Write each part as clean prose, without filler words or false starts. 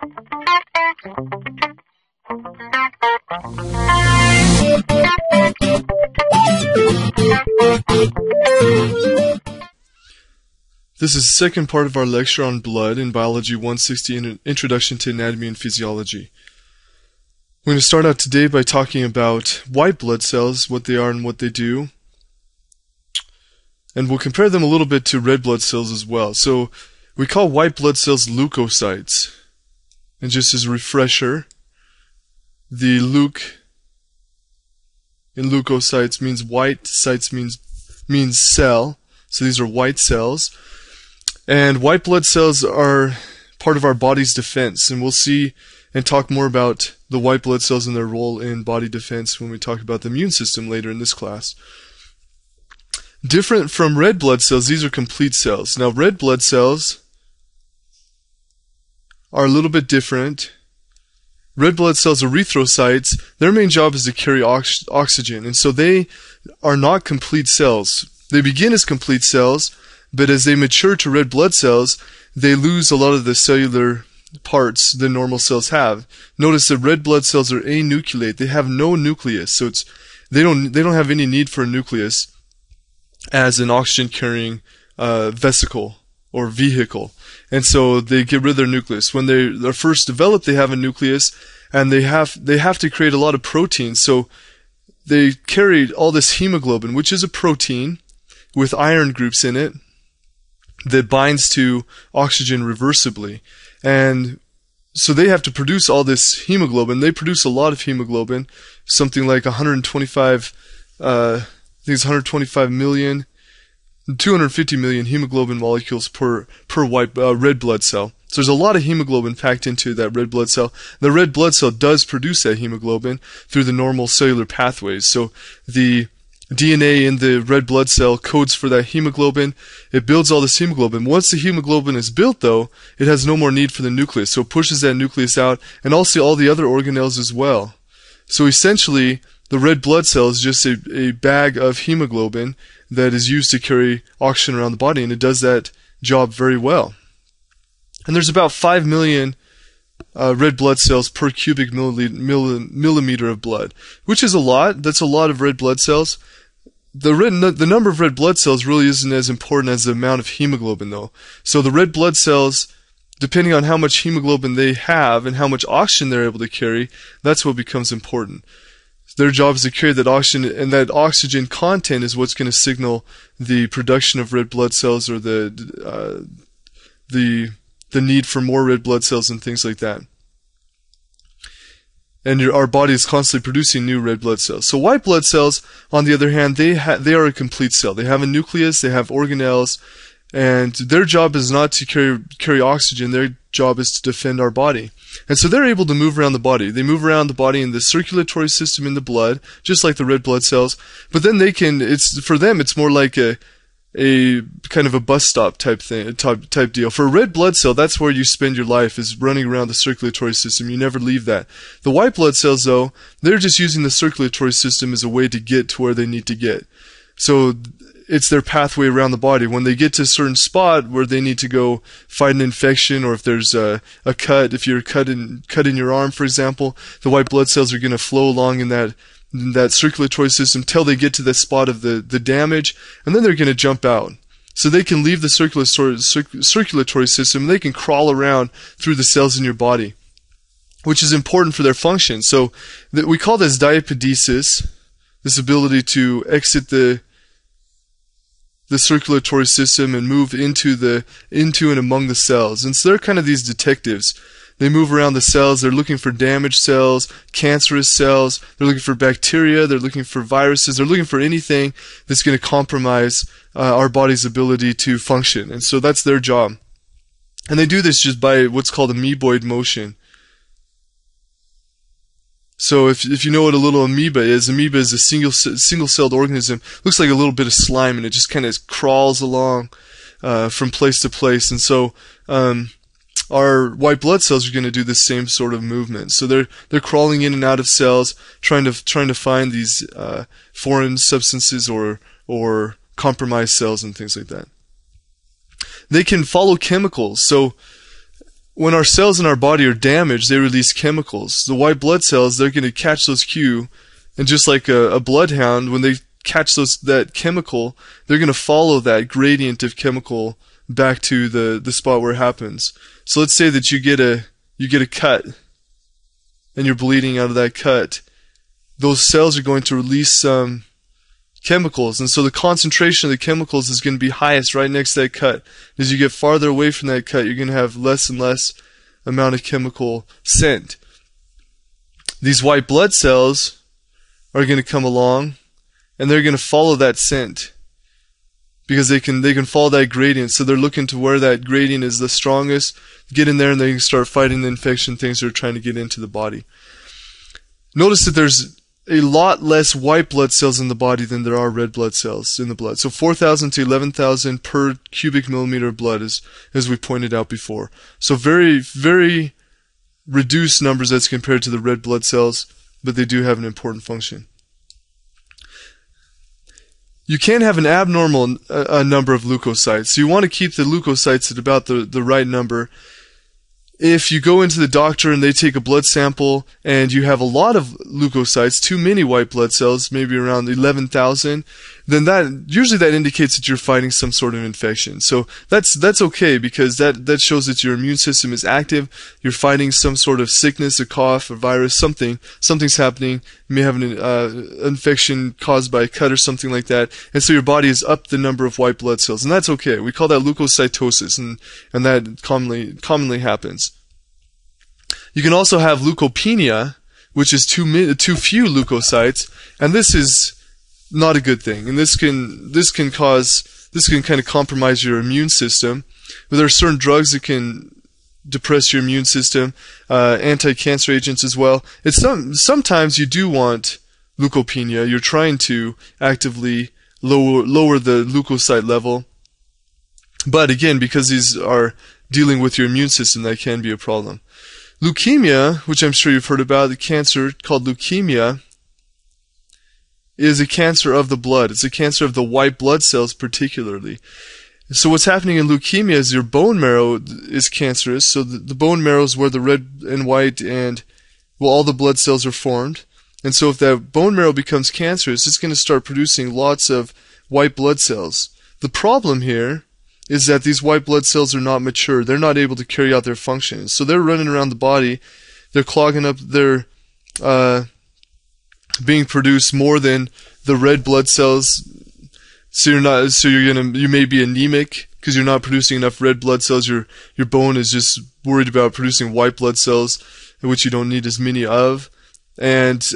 This is the second part of our lecture on blood in Biology 160, Introduction to Anatomy and Physiology. We're going to start out today by talking about white blood cells, what they are and what they do. And we'll compare them a little bit to red blood cells as well. So we call white blood cells leukocytes. And just as a refresher, the leuc in leukocytes means white, cytes means cell. So these are white cells. And white blood cells are part of our body's defense, and we'll see and talk more about the white blood cells and their role in body defense when we talk about the immune system later in this class. Different from red blood cells, these are complete cells. Now, red blood cells are a little bit different. Red blood cells, erythrocytes, their main job is to carry oxygen, and so they are not complete cells. They begin as complete cells, but as they mature to red blood cells, they lose a lot of the cellular parts the normal cells have. Notice that red blood cells are anucleate. They have no nucleus, so they don't have any need for a nucleus as an oxygen-carrying vesicle or vehicle. And so they get rid of their nucleus. When they're first developed, they have a nucleus, and they have to create a lot of protein. So they carry all this hemoglobin, which is a protein with iron groups in it, that binds to oxygen reversibly. And so they have to produce all this hemoglobin. They produce a lot of hemoglobin, something like 125 million, 250 million hemoglobin molecules per red blood cell. So there's a lot of hemoglobin packed into that red blood cell. The red blood cell does produce that hemoglobin through the normal cellular pathways. So the DNA in the red blood cell codes for that hemoglobin. It builds all this hemoglobin. Once the hemoglobin is built, though, it has no more need for the nucleus. So it pushes that nucleus out, and also all the other organelles as well. So essentially, the red blood cell is just a bag of hemoglobin that is used to carry oxygen around the body, and it does that job very well. And there's about 5 million red blood cells per cubic millimeter of blood, which is a lot. That's a lot of red blood cells. The number of red blood cells really isn't as important as the amount of hemoglobin, though. So the red blood cells, depending on how much hemoglobin they have and how much oxygen they're able to carry, that's what becomes important. Their job is to carry that oxygen, and that oxygen content is what's going to signal the production of red blood cells or the need for more red blood cells and things like that. And our body is constantly producing new red blood cells. So white blood cells, on the other hand, they are a complete cell. They have a nucleus, they have organelles, and their job is not to carry oxygen. Their job is to defend our body. And so they're able to move around the body. They move around the body in the circulatory system in the blood, just like the red blood cells. But then for them, it's more like a kind of a bus stop type deal. For a red blood cell, that's where you spend your life, is running around the circulatory system. You never leave that. The white blood cells, though, they're just using the circulatory system as a way to get to where they need to get. So it's their pathway around the body. When they get to a certain spot where they need to go fight an infection, or if there's a cut, if you're cut in your arm, for example, the white blood cells are going to flow along in that circulatory system till they get to the spot of the damage, and then they're going to jump out. So they can leave the circulatory system, and they can crawl around through the cells in your body, which is important for their function. So we call this diapedesis, this ability to exit the circulatory system and move into and among the cells. And so they're kind of these detectives. They move around the cells. They're looking for damaged cells, cancerous cells. They're looking for bacteria. They're looking for viruses. They're looking for anything that's going to compromise our body's ability to function. And so that's their job. And they do this just by what's called amoeboid motion. So if you know what a little amoeba is a single-celled organism. Looks like a little bit of slime, and it just kind of crawls along from place to place. And so our white blood cells are going to do the same sort of movement. So they're crawling in and out of cells, trying to find these foreign substances or compromised cells and things like that. They can follow chemicals. So when our cells in our body are damaged, they release chemicals. The white blood cells, they're going to catch those cues, and just like a bloodhound, when they catch that chemical, they're going to follow that gradient of chemical back to the spot where it happens. So let's say that you get a cut, and you're bleeding out of that cut. Those cells are going to release some chemicals, and so the concentration of the chemicals is going to be highest right next to that cut. As you get farther away from that cut, you're going to have less and less amount of chemical sent. These white blood cells are going to come along, and they're going to follow that scent because they can follow that gradient. So they're looking to where that gradient is the strongest, get in there, and they can start fighting the infection things that are trying to get into the body. Notice that there's a lot less white blood cells in the body than there are red blood cells in the blood. So 4,000 to 11,000 per cubic millimeter of blood, as we pointed out before. So very, very reduced numbers as compared to the red blood cells, but they do have an important function. You can have an abnormal number of leukocytes. So you want to keep the leukocytes at about the right number. If you go into the doctor and they take a blood sample and you have a lot of leukocytes, too many white blood cells, maybe around 11,000, then usually that indicates that you're fighting some sort of infection. So that's okay, because that shows that your immune system is active. You're fighting some sort of sickness, a cough, a virus, something's happening. You may have an infection caused by a cut or something like that, and so your body has upped the number of white blood cells, and that's okay. We call that leukocytosis, and that commonly happens. You can also have leukopenia, which is too few leukocytes, and this is not a good thing. And this can kind of compromise your immune system. But there are certain drugs that can depress your immune system, anti-cancer agents as well. Sometimes you do want leukopenia. You're trying to actively lower the leukocyte level. But again, because these are dealing with your immune system, that can be a problem. Leukemia, which I'm sure you've heard about, the cancer called leukemia, is a cancer of the blood. It's a cancer of the white blood cells particularly. So what's happening in leukemia is your bone marrow is cancerous. So the bone marrow is where the red and white and all the blood cells are formed. And so if that bone marrow becomes cancerous, it's going to start producing lots of white blood cells. The problem here is that these white blood cells are not mature. They're not able to carry out their functions. So they're running around the body. They're clogging up. They're being produced more than the red blood cells. So you may be anemic because you're not producing enough red blood cells. Your bone is just worried about producing white blood cells, which you don't need as many of. And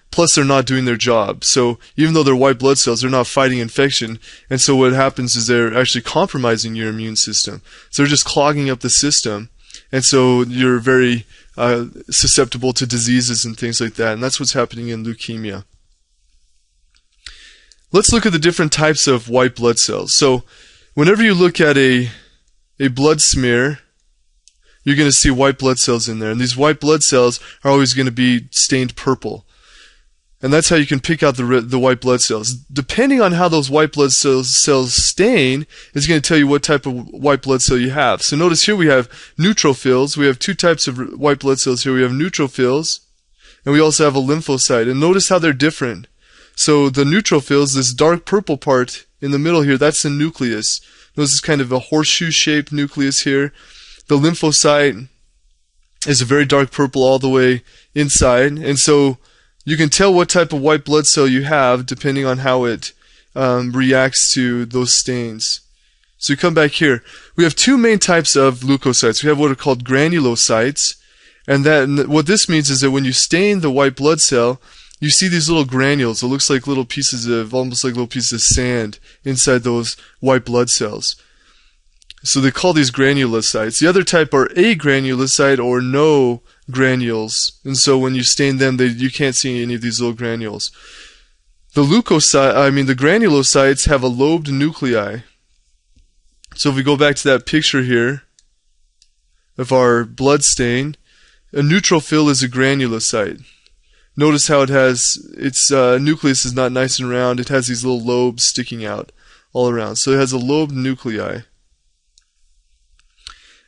plus they're not doing their job. So even though they're white blood cells, they're not fighting infection. And so what happens is they're actually compromising your immune system. So they're just clogging up the system. And so you're very susceptible to diseases and things like that. And that's what's happening in leukemia. Let's look at the different types of white blood cells. So whenever you look at a blood smear, you're going to see white blood cells in there. And these white blood cells are always going to be stained purple. And that's how you can pick out the white blood cells. Depending on how those white blood cells stain is going to tell you what type of white blood cell you have. So notice here we have neutrophils. We have two types of white blood cells here. We have neutrophils, and we also have a lymphocyte. And notice how they're different. So the neutrophils, this dark purple part in the middle here, that's the nucleus. Notice it's kind of a horseshoe-shaped nucleus here. The lymphocyte is a very dark purple all the way inside. And so you can tell what type of white blood cell you have depending on how it reacts to those stains. So you come back here. We have two main types of leukocytes. We have what are called granulocytes. And what this means is that when you stain the white blood cell, you see these little granules. It looks like little pieces of, almost like little pieces of sand inside those white blood cells. So they call these granulocytes. The other type are agranulocyte or no granules. And so when you stain them, you can't see any of these little granules. The granulocytes have a lobed nuclei. So if we go back to that picture here of our blood stain, a neutrophil is a granulocyte. Notice how it has, its nucleus is not nice and round. It has these little lobes sticking out all around. So it has a lobed nuclei.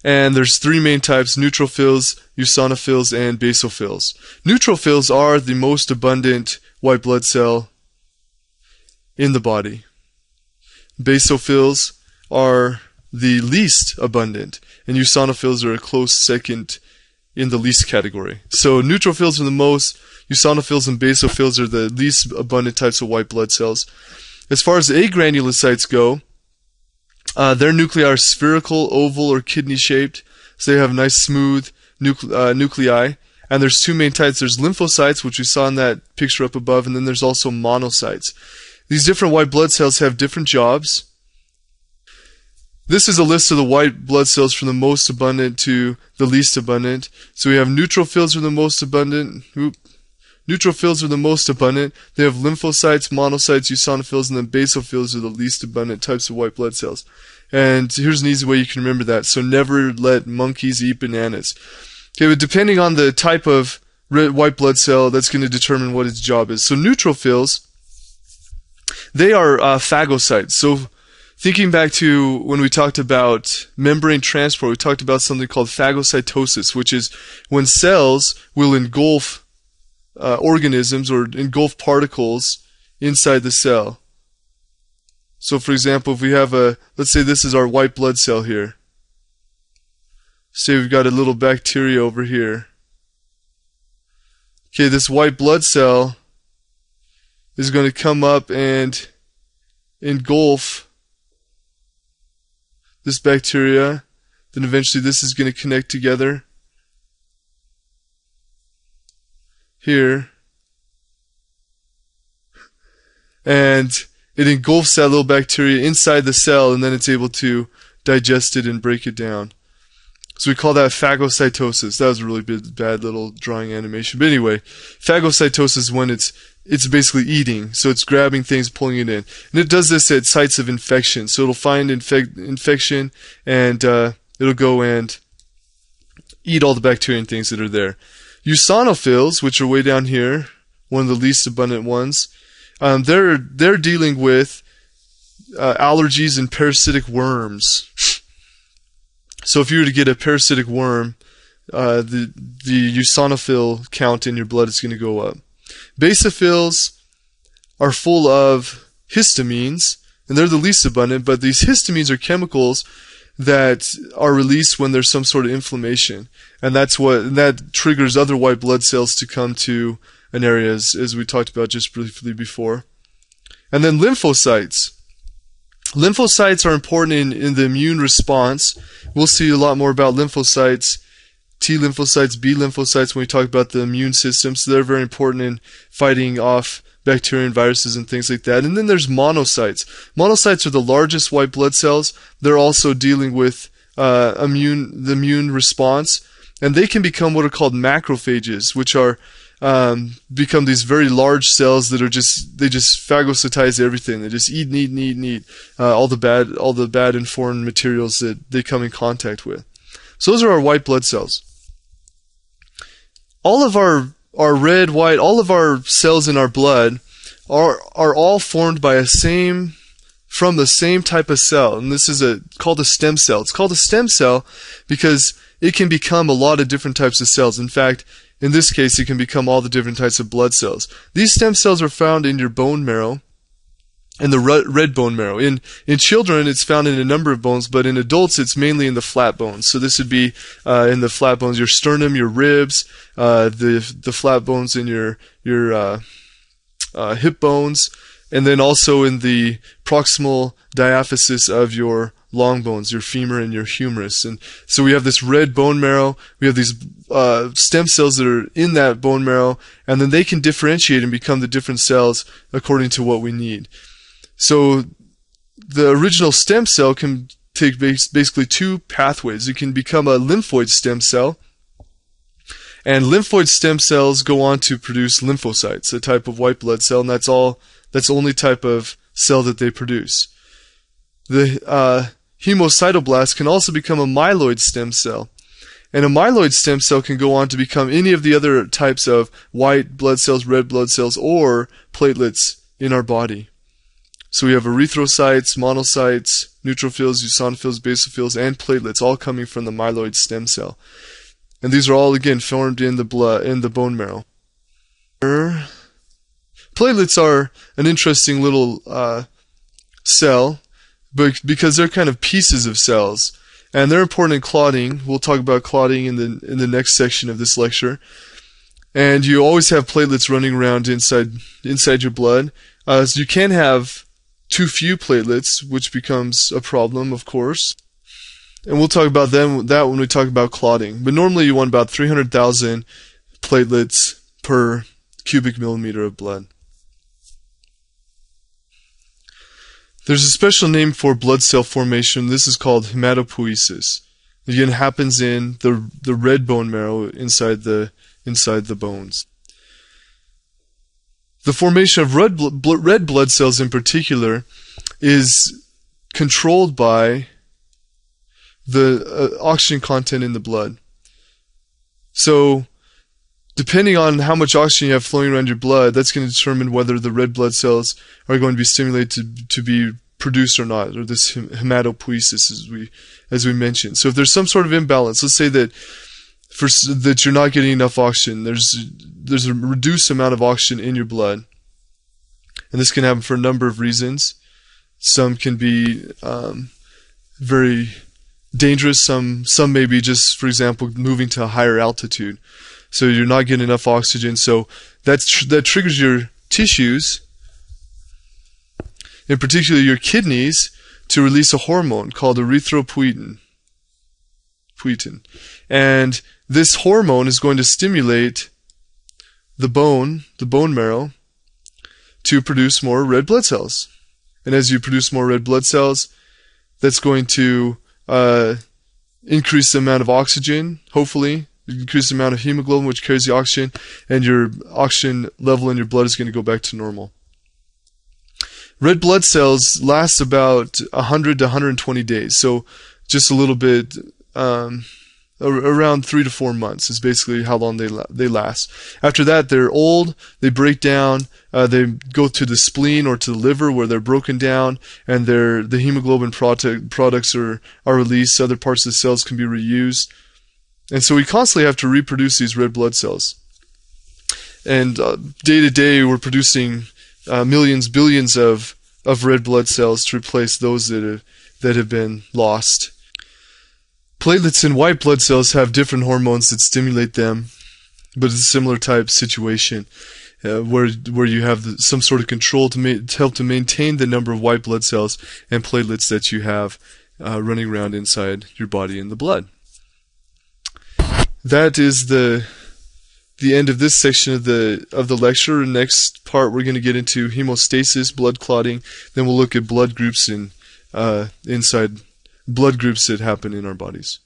And there's three main types: neutrophils, eosinophils, and basophils. Neutrophils are the most abundant white blood cell in the body. Basophils are the least abundant, and eosinophils are a close second in the least category. So neutrophils are the most, eosinophils and basophils are the least abundant types of white blood cells. As far as agranulocytes go, their nuclei are spherical, oval, or kidney-shaped, so they have nice smooth nuclei. And there's two main types. There's lymphocytes, which we saw in that picture up above, and then there's also monocytes. These different white blood cells have different jobs. This is a list of the white blood cells from the most abundant to the least abundant. So we have neutrophils are the most abundant. Neutrophils are the most abundant. They have lymphocytes, monocytes, eosinophils, and then basophils are the least abundant types of white blood cells. And here's an easy way you can remember that. So never let monkeys eat bananas. Okay, but depending on the type of white blood cell, that's going to determine what its job is. So neutrophils, they are phagocytes. So thinking back to when we talked about membrane transport, we talked about something called phagocytosis, which is when cells will engulf organisms or engulf particles inside the cell. So for example, if we have let's say this is our white blood cell here. Say we've got a little bacteria over here. Okay, this white blood cell is going to come up and engulf this bacteria. Then eventually this is going to connect together here. And it engulfs that little bacteria inside the cell, and then it's able to digest it and break it down. So we call that phagocytosis. That was a really bad little drawing animation. But anyway, phagocytosis is when it's basically eating. So it's grabbing things, pulling it in. And it does this at sites of infection. So it'll find infection, and it'll go and eat all the bacteria and things that are there. Eosinophils, which are way down here, one of the least abundant ones, they're dealing with allergies and parasitic worms. So if you were to get a parasitic worm, the eosinophil count in your blood is going to go up. Basophils are full of histamines, and they're the least abundant, but these histamines are chemicals that are released when there's some sort of inflammation, and that triggers other white blood cells to come to an area, as we talked about just briefly before. And then lymphocytes. Lymphocytes are important in the immune response. We'll see a lot more about lymphocytes, T lymphocytes, B lymphocytes, when we talk about the immune system. So they're very important in fighting off bacteria and viruses and things like that. And then there's monocytes. Monocytes are the largest white blood cells. They're also dealing with the immune response. And they can become what are called macrophages, which are become these very large cells that they just phagocytize everything. They just eat all the bad and foreign materials that they come in contact with. So those are our white blood cells. All of our red, white, all of our cells in our blood are all formed by from the same type of cell, and this is called a stem cell. It's called a stem cell because it can become a lot of different types of cells. In fact, in this case, it can become all the different types of blood cells. These stem cells are found in your bone marrow, in the red bone marrow. In children, it's found in a number of bones, but in adults, it's mainly in the flat bones. So this would be in the flat bones, your sternum, your ribs, the flat bones in your hip bones, and then also in the proximal diaphysis of your long bones, your femur and your humerus. And so we have this red bone marrow, we have these stem cells that are in that bone marrow, and then they can differentiate and become the different cells according to what we need. So the original stem cell can take basically two pathways. It can become a lymphoid stem cell, and lymphoid stem cells go on to produce lymphocytes, a type of white blood cell, and that's the only type of cell that they produce. The hemocytoblast can also become a myeloid stem cell. And a myeloid stem cell can go on to become any of the other types of white blood cells, red blood cells, or platelets in our body. So we have erythrocytes, monocytes, neutrophils, eosinophils, basophils, and platelets, all coming from the myeloid stem cell. And these are all, again, formed in the blood, in the bone marrow. Platelets are an interesting little cell, but because they're kind of pieces of cells, and they're important in clotting. We'll talk about clotting in the next section of this lecture. And you always have platelets running around inside your blood. So you can have too few platelets, which becomes a problem, of course. And we'll talk about that when we talk about clotting. But normally you want about 300,000 platelets per cubic millimeter of blood. There's a special name for blood cell formation. This is called hematopoiesis. Again, it happens in the red bone marrow inside the bones. The formation of red blood cells in particular is controlled by the oxygen content in the blood. So, depending on how much oxygen you have flowing around your blood, that's going to determine whether the red blood cells are going to be stimulated to be produced or not, or this hematopoiesis as we mentioned. So if there's some sort of imbalance, let's say that that you're not getting enough oxygen, there's a reduced amount of oxygen in your blood, and this can happen for a number of reasons. Some can be very dangerous. Some may be just, for example, moving to a higher altitude. So you're not getting enough oxygen. So that triggers your tissues, in particular your kidneys, to release a hormone called erythropoietin. And this hormone is going to stimulate the bone marrow, to produce more red blood cells. And as you produce more red blood cells, that's going to increase the amount of oxygen, hopefully, increase the amount of hemoglobin, which carries the oxygen, and your oxygen level in your blood is going to go back to normal. Red blood cells last about 100 to 120 days, so just a little bit, around 3 to 4 months is basically how long they last. After that, they're old, they break down, they go to the spleen or to the liver where they're broken down, and the hemoglobin products are released. Other parts of the cells can be reused. And so we constantly have to reproduce these red blood cells. And day to day, we're producing millions, billions of red blood cells to replace those that have been lost. Platelets and white blood cells have different hormones that stimulate them, but it's a similar type situation where you have some sort of control to help to maintain the number of white blood cells and platelets that you have running around inside your body in the blood. That is the end of this section of the lecture. Next part, we're going to get into hemostasis, blood clotting. Then we'll look at blood groups inside blood groups that happen in our bodies.